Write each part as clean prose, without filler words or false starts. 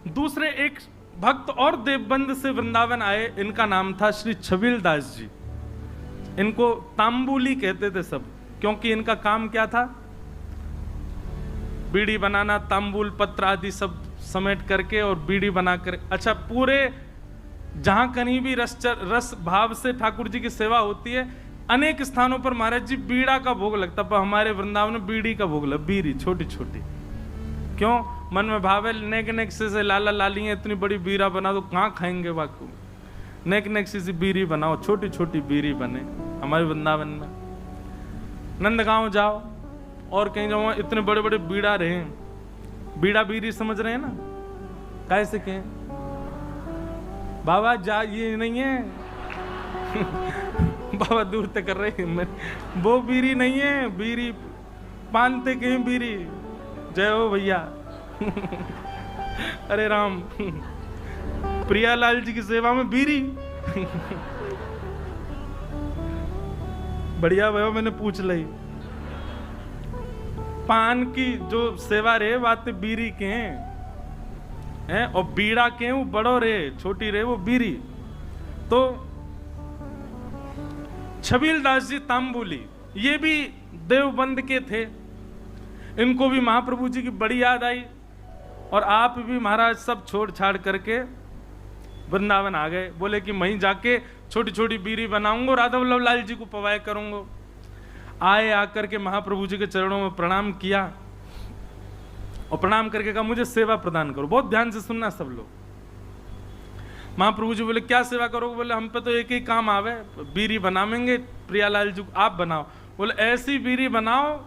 दूसरे एक भक्त और देवबंद से वृंदावन आए, इनका नाम था श्री छबील दास जी। इनको तांबुली कहते थे सब, क्योंकि इनका काम क्या था? बीड़ी बनाना, तांबुल पत्र आदि सब समेट करके और बीड़ी बनाकर, अच्छा पूरे जहां कहीं भी रस भाव से ठाकुर जी की सेवा होती है, अनेक स्थानों पर महाराज जी बीड़ा का भोग लगता, पर हमारे वृंदावन में बीड़ी का भोग लगा, बीड़ी छोटी छोटी। क्यों? मन में भाव है नेक नेक से लाला लाली है, इतनी बड़ी बीड़ा बना दो, कहाँ खाएंगे बाकू? नेक नेक से बीड़ी बनाओ, छोटी छोटी बीड़ी बने। हमारे वृंदावन में नंदगांव जाओ और कहीं जाओ, इतने बड़े बड़े बीड़ा रहे, बीड़ा बीड़ी समझ रहे हैं ना? कैसे कहें बाबा जा, ये नहीं है बाबा दूर तक कर रहे हैं, वो बीड़ी नहीं है, बीड़ी पानते कहीं बीड़ी। जय हो भैया अरे राम प्रियालाल जी की सेवा में बीड़ी बढ़िया भैया, मैंने पूछ ली। पान की जो सेवा रे बात बीड़ी के हैं, और बीड़ा के वो बड़ो रे, छोटी रे वो बीड़ी। तो छबील दास जी तांबुली, ये भी देवबंद के थे। इनको भी महाप्रभु जी की बड़ी याद आई, और आप भी महाराज सब छोड़ छाड़ करके वृंदावन आ गए। बोले कि वहीं जाके छोटी छोटी बीड़ी बनाऊंगा, राधा वल्लभ लाल जी को पवाए करूंगा। आए, आकर के महाप्रभु जी के चरणों में प्रणाम किया, और प्रणाम करके कहा मुझे सेवा प्रदान करो। बहुत ध्यान से सुनना सब लोग। महाप्रभु जी बोले क्या सेवा करोगे? बोले हम पे तो एक ही काम आवे, बीड़ी बनावेंगे, प्रियालाल जी आप बनाओ। बोले ऐसी बीड़ी बनाओ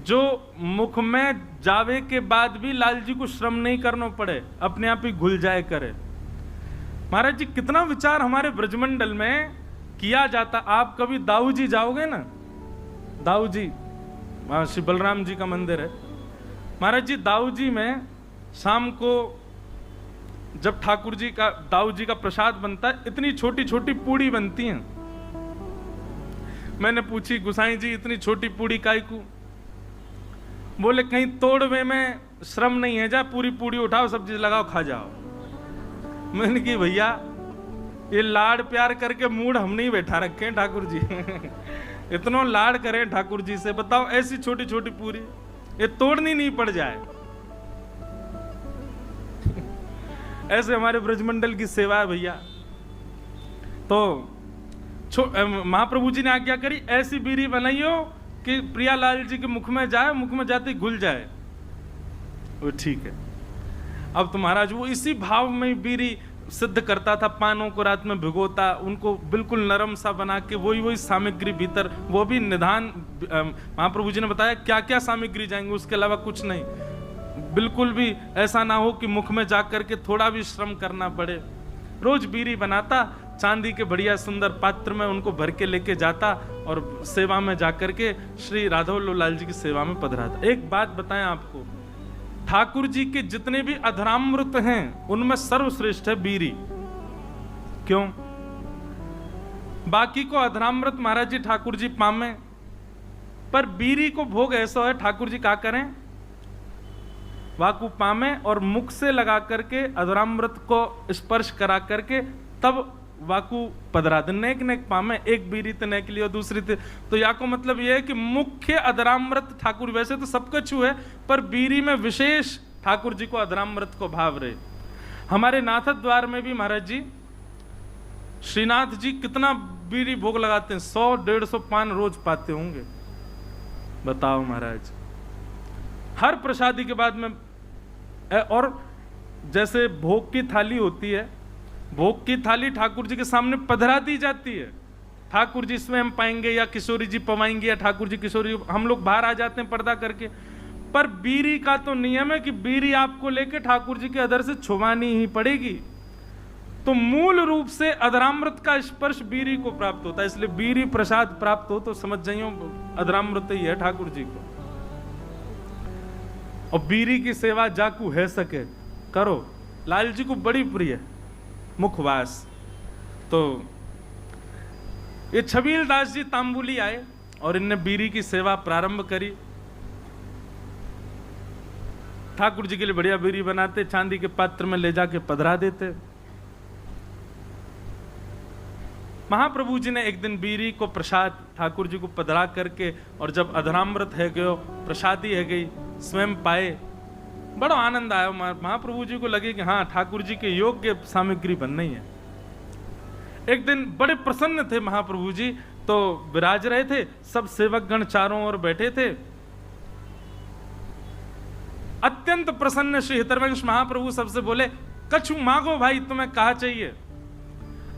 जो मुख में जावे के बाद भी लाल जी को श्रम नहीं करना पड़े, अपने आप ही घुल जाए करे। महाराज जी कितना विचार हमारे ब्रजमंडल में किया जाता। आप कभी दाऊ जी जाओगे ना, दाऊ जी वहां श्री बलराम जी का मंदिर है। महाराज जी दाऊ जी में शाम को जब ठाकुर जी का, दाऊ जी का प्रसाद बनता है, इतनी छोटी छोटी पूड़ी बनती हैं। मैंने पूछी गुसाई जी इतनी छोटी पूड़ी काय को? बोले कहीं तोड़वे में श्रम नहीं है, जा पूरी पूड़ी उठाओ, सब्जी लगाओ, खा जाओ। मैंने की भैया ये लाड प्यार करके मूड हम नहीं बैठा रखे हैं ठाकुर जी इतना लाड करें ठाकुर जी से, बताओ ऐसी छोटी छोटी पूरी ये तोड़नी नहीं पड़ जाए। ऐसे हमारे ब्रजमंडल की सेवा है भैया। तो महाप्रभु जी ने आज्ञा करी ऐसी बीड़ी बनाइयो कि प्रियालाल जी के मुख में जाए, मुख में जाते घुल जाए। वो ठीक है। अब तो महाराज वो इसी भाव में बीड़ी सिद्ध करता था, पानों को रात में भिगोता, उनको बिल्कुल नरम सा बना के वही सामग्री भीतर, वो भी निधान महाप्रभु जी ने बताया क्या क्या सामग्री जाएंगे, उसके अलावा कुछ नहीं। बिल्कुल भी ऐसा ना हो कि मुख में जाकर के थोड़ा भी श्रम करना पड़े। रोज बीड़ी बनाता, चांदी के बढ़िया सुंदर पात्र में उनको भर के लेके जाता और सेवा में जाकर के श्री राधा वल्लभ लाल जी की सेवा में पधराता। एक बात बताएं आपको, ठाकुर जी के जितने भी अधरामृत हैं उनमें सर्वश्रेष्ठ है बीड़ी। क्यों? बाकी को अधरामृत महाराज जी ठाकुर जी पामे, पर बीड़ी को भोग ऐसा है ठाकुर जी क्या करें, वाकु पामे और मुख से लगा करके अधरामृत को स्पर्श करा करके तब वाकु पधरा दे। नेक नेक पामे, एक बीड़ी तो नेक लियो, दूसरी तो या को मतलब यह है कि मुख्य अधरामृत ठाकुर, वैसे तो सबका छू है पर बीड़ी में विशेष ठाकुर जी को अधरामृत को भाव रहे। हमारे नाथ द्वार में भी महाराज जी, श्रीनाथ जी कितना बीड़ी भोग लगाते हैं, 100-150 पान रोज पाते होंगे। बताओ महाराज, हर प्रसादी के बाद में, और जैसे भोग की थाली होती है, भोग की थाली ठाकुर जी के सामने पधरा दी जाती है। ठाकुर जी स्वयं पाएंगे या किशोरी जी पवाएंगे या ठाकुर जी किशोरी, हम लोग बाहर आ जाते हैं पर्दा करके। पर बीड़ी का तो नियम है कि बीड़ी आपको लेके ठाकुर जी के अधर से छुवानी ही पड़ेगी। तो मूल रूप से अधरामृत का स्पर्श बीड़ी को प्राप्त होता है, इसलिए बीड़ी प्रसाद प्राप्त हो तो समझ जाइयो अधरामृत ही है ठाकुर जी को। और बीड़ी की सेवा जाकू है सके करो, लाल जी को बड़ी प्रिय है मुखवास। तो ये छबील दास जी तांबुली आए और इनने बीड़ी की सेवा प्रारंभ करी। ठाकुर जी के लिए बढ़िया बीरी बनाते, चांदी के पात्र में ले जाके पधरा देते। महाप्रभु जी ने एक दिन बीरी को प्रसाद ठाकुर जी को पधरा करके, और जब अधरामृत है गयो, प्रसादी है गई, स्वयं पाए, बड़ा आनंद आया। महाप्रभु जी को लगे कि हाँ, ठाकुर जी के योग्य सामग्री बन रही है। एक दिन बड़े प्रसन्न थे महाप्रभु जी, तो विराज रहे थे, सब सेवक गण चारों ओर बैठे थे। अत्यंत प्रसन्न श्री हितरवंश महाप्रभु सबसे बोले, कछु मांगो भाई, तुम्हें कहा चाहिए।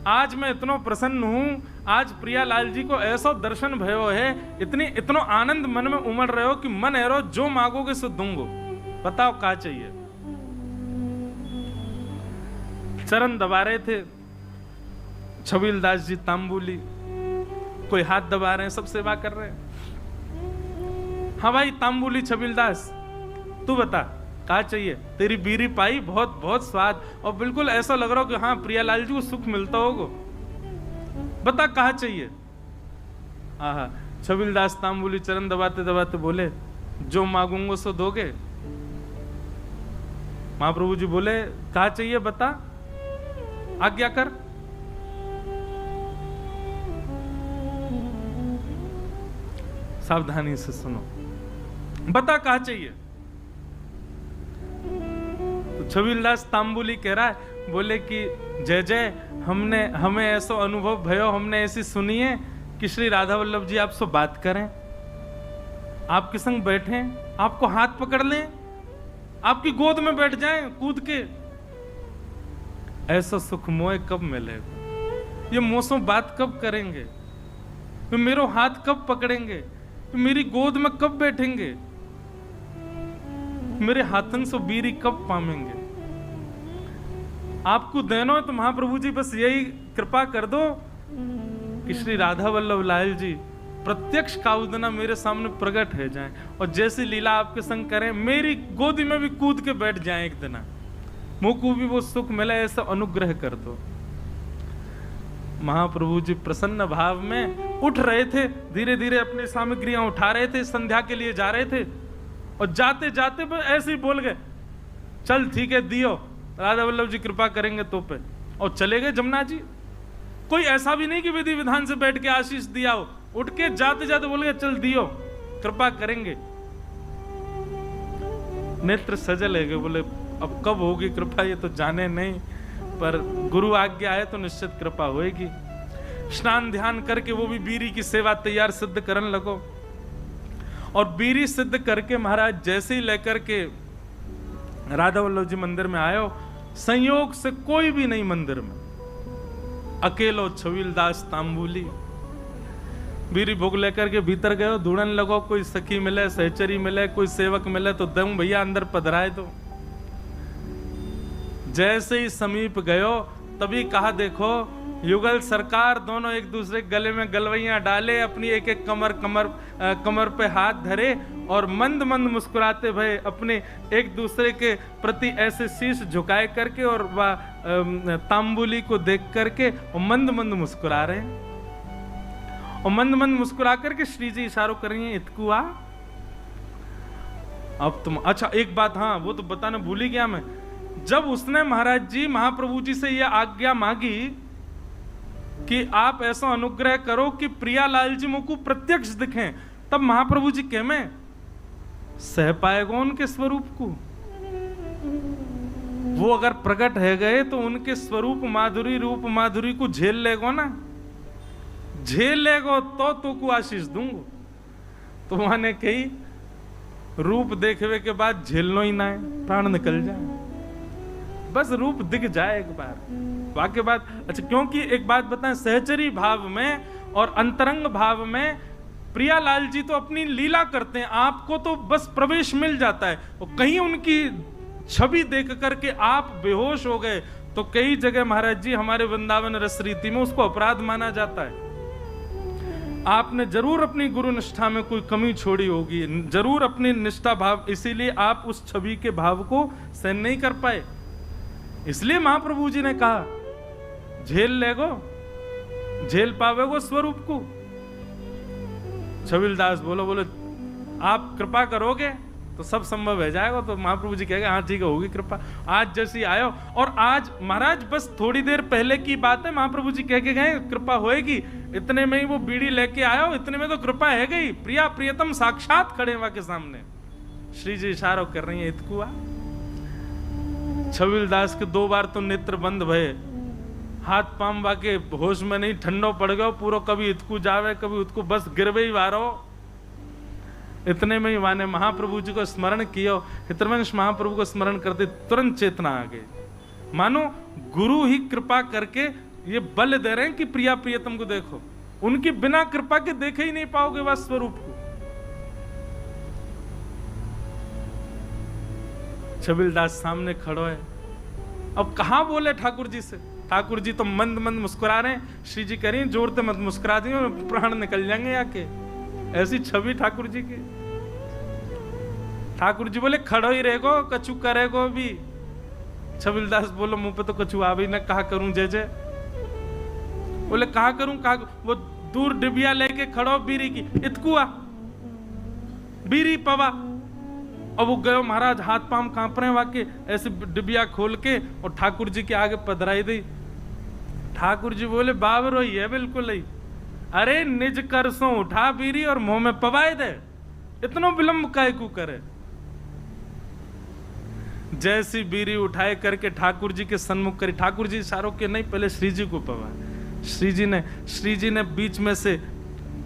आज मैं इतना प्रसन्न हूं, आज प्रियालाल जी को ऐसा दर्शन भयो है, इतनो आनंद मन में उमड़ रहे हो कि मन है रो, जो मांगोगे सो दूंगो, बताओ क्या चाहिए। चरण दबा रहे थे छबीलदास जी तांबुली, कोई हाथ दबा रहे हैं, सब सेवा कर रहे हैं। हाँ भाई तांबुली छबीलदास, तू बता क्या चाहिए। तेरी बीरी पाई, बहुत बहुत स्वाद, और बिल्कुल ऐसा लग रहा हो कि हाँ प्रियालाल जी को सुख मिलता होगा, बता कहा चाहिए। आहा, छबीलदास तांबुली चरण दबाते दबाते बोले, जो मांगूंगा सो दोगे। महाप्रभु जी बोले, कहा चाहिए बता, आज्ञा कर। सावधानी से सुनो, बता कहा चाहिए। छबीलदास तांबुली कह रहा है, बोले कि जय जय, हमें ऐसा अनुभव भयो, हमने ऐसी सुनी है कि श्री राधा वल्लभ जी आपसे बात करें, आपके संग बैठे, आपको हाथ पकड़ लें, आपकी गोद में बैठ जाएं कूद के। ऐसा सुख मोह कब मिलेगा, ये मोसों बात कब करेंगे, तो मेरो हाथ कब पकड़ेंगे, तो मेरी गोद में कब बैठेंगे, मेरे हाथन से बीरी कब पामेंगे। आपको देनो है तो महाप्रभु जी बस यही कृपा कर दो कि श्री राधा वल्लभ लाल जी प्रत्यक्ष काउदना मेरे सामने प्रकट है जाएं, और जैसी लीला आपके संग करें, मेरी गोदी में भी कूद के बैठ जाएं एक दिन, मुझ को भी वो सुख मिले, ऐसा अनुग्रह कर दो। महाप्रभु जी प्रसन्न भाव में उठ रहे थे, धीरे धीरे अपनी सामग्रियां उठा रहे थे, संध्या के लिए जा रहे थे, और जाते जाते ऐसे ही बोल गए, चल ठीक है दियो, राधा वल्लभ जी कृपा करेंगे तो पे, और चले गए जमुना जी। कोई ऐसा भी नहीं कि विधि विधान से बैठ के आशीष दिया हो, उठ के जाते जाते बोल गए, चल दियो, कृपा करेंगे। नेत्र सजल है, बोले अब कब होगी कृपा ये तो जाने नहीं, पर गुरु आज्ञा है तो निश्चित कृपा होएगी। स्नान ध्यान करके वो भी बीरी की सेवा तैयार सिद्ध करने लगो, और बीरी सिद्ध करके महाराज जैसे ही लेकर के राधा वल्लभ जी मंदिर में आयो, संयोग से कोई भी नहीं मंदिर में, अकेलो छबीलदास तांबुली बीरी भोग लेकर के भीतर गयो, ढूंढने लगो, कोई सखी मिले, सहचरी मिले, कोई सेवक मिले तो दम भैया अंदर पधराए दो। जैसे ही समीप गयो तभी कहा, देखो युगल सरकार, दोनों एक दूसरे गले में गलवैयां डाले, अपनी एक एक कमर पे हाथ धरे, और मंद मंद मुस्कुराते भय अपने एक दूसरे के प्रति ऐसे शीश झुकाए करके, और वह तांबुली को देख करके और मंद मंद मुस्कुरा रहे हैं, और मंद मंद मुस्कुरा करके श्री जी इशारों कर रही हैं, इतकू आ। अब तुम, अच्छा एक बात, हाँ वो तो बताना भूल ही गया मैं, जब उसने महाराज जी महाप्रभु जी से यह आज्ञा मांगी कि आप ऐसा अनुग्रह करो कि प्रियालाल जी मुझको प्रत्यक्ष दिखें, तब महाप्रभु जी कह में सह पाएगा उनके स्वरूप को। वो अगर प्रकट है गए तो उनके स्वरूप माधुरी, रूप माधुरी को झेल लेगो ना, झेल लेगो तो को आशीष दूंगो। तो माने कही रूप देखने के बाद झेलनो ही ना है, प्राण निकल जाए, बस रूप दिख जाए एक बार, वाक्य बात। अच्छा, क्योंकि एक बात बताएं, सहचरी भाव में और अंतरंग भाव में प्रियालाल जी तो अपनी लीला करते हैं, आपको तो बस प्रवेश मिल जाता है, और कहीं उनकी छवि देख करके आप बेहोश हो गए तो कई जगह महाराज जी हमारे वृंदावन रस रीति में उसको अपराध माना जाता है। आपने जरूर अपनी गुरु निष्ठा में कोई कमी छोड़ी होगी, जरूर अपनी निष्ठा भाव, इसीलिए आप उस छवि के भाव को सहन नहीं कर पाए। इसलिए महाप्रभु जी ने कहा, झेल लेगो, झेल पावेगो स्वरूप को। छबीलदास बोलो आप कृपा करोगे, तो सब संभव है जाएगा। तो महाप्रभु जी कहेगा हाँ ठीक है, होगी कृपा। आज जैसी आयो, और आज महाराज बस थोड़ी देर पहले की बात है, महाप्रभु जी कह के गए कृपा होएगी, इतने में ही वो बीड़ी लेके आयो, इतने में तो कृपा है गई। प्रिया प्रियतम साक्षात खड़े वहां के सामने, श्री जी इशारा कर रही है इतकुआ। छबील दास के 2 बार तो नेत्र बंद भये, हाथ पाम वाके होश में नहीं, ठंडो पड़ गयो पूरा, कभी इतकू जावे कभी उतकू, बस गिरवे ही वारो। इतने में ही माने महाप्रभु जी को स्मरण किया, हितवंश महाप्रभु को स्मरण करते तुरंत चेतना आ गई। मानो गुरु ही कृपा करके ये बल दे रहे हैं कि प्रिया प्रियतम को देखो, उनकी बिना कृपा के देखे ही नहीं पाओगे वह स्वरूप को। छबील दास सामने खड़ो है, अब कहां बोले ठाकुर जी से। ठाकुर जी तो मंद मंद मुस्कुरा रहे हैं, श्री जी कह रही हैं जोर से मत मुस्कुरा दी, प्राण निकल जाएंगे आके। ऐसी छवि ठाकुर जी की। ठाकुर जी बोले खड़ो ही रहेगो, कछु करेगो भी। छबील दास बोलो मुंह पे तो कछु आ भी ना, कहा करूं जय जय। बोले कहा करूं कहा, वो दूर डिबिया लेके खड़ो बीरी की, इतकुआ बीरी पवा। अब वो गयो महाराज, हाथ पाम कांप रहे वाके, ऐसे डिबिया खोल के और ठाकुर जी के आगे पधराई दी। ठाकुर जी बोले बाबर ही है बिल्कुल ही, अरे निज करसों उठा बीरी और मुंह में पवाए दे, इतनो विलंब काहे को करे। जैसी बीरी उठाए करके ठाकुर जी के सन्मुख करी, ठाकुर जी इशारों के नहीं, पहले श्री जी को पवाए। श्री जी ने बीच में से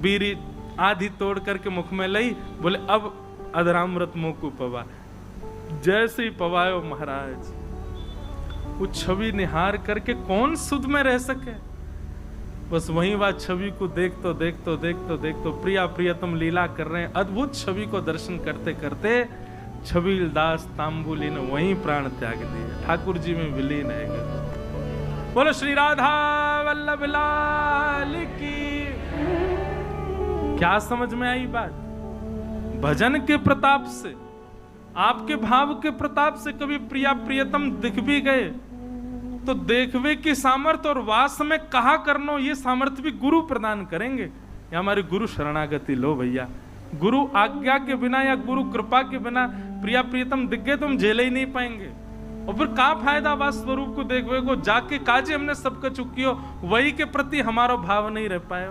बीरी आधी तोड़ करके मुख में ली, बोले अब अधरामृत मुंह को पवा। जैसे ही पवायो महाराज, वो छवि निहार करके कौन सुध में रह सके। बस वहीं वह छवि को देखतो प्रिया प्रियतम लीला कर रहे हैं। अद्भुत छवि को दर्शन करते करते छबील दास तांबुली ने वहीं प्राण त्याग दिए, ठाकुर जी में विलीन है गए। बोलो श्री राधा वल्लभ लाल की। क्या समझ में आई बात? भजन के प्रताप से, आपके भाव के प्रताप से कभी प्रिया प्रियतम दिख भी गए तो देखवे की सामर्थ्य और वास में कहा करनो, ये सामर्थ्य भी गुरु प्रदान करेंगे। ये हमारी गुरु शरणागति लो भैया। गुरु आज्ञा के बिना या गुरु कृपा के बिना प्रिया प्रियतम दिख गए तो हम झेले ही नहीं पाएंगे। और फिर का फायदा वास स्वरूप को देखवे को, जाके काजे हमने सबका चुकियो, वही के प्रति हमारा भाव नहीं रह पाए।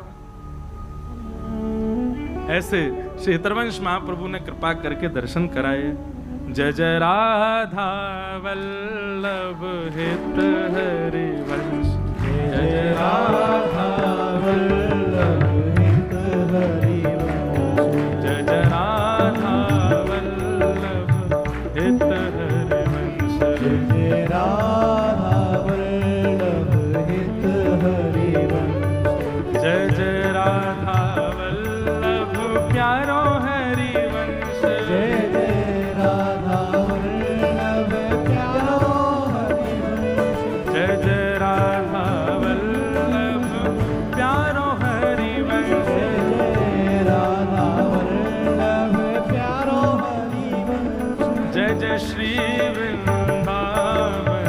ऐसे श्री हितवंश महाप्रभु ने कृपा करके दर्शन कराए। जय जय राधा वल्लभ हित हरिवंश, जय जय राधा वल्लभ हित हरिवंश, जय जय राधा वल्लभ हित हरिवंश, जय जय राधा वल्लभ हित हरिवंश, जय जय राधा प्यारो हरिवंश, जय जय राधा वल्लभ प्यारो हरिवंश, जय जय राधा वल्लभ प्यारो हरिवंश, जय राधा वल्लभ प्यारो हरिवंश, जय जय श्री वृंदावन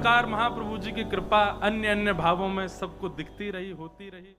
प्रकार महाप्रभु जी की कृपा अन्य अन्य भावों में सबको दिखती रही, होती रही।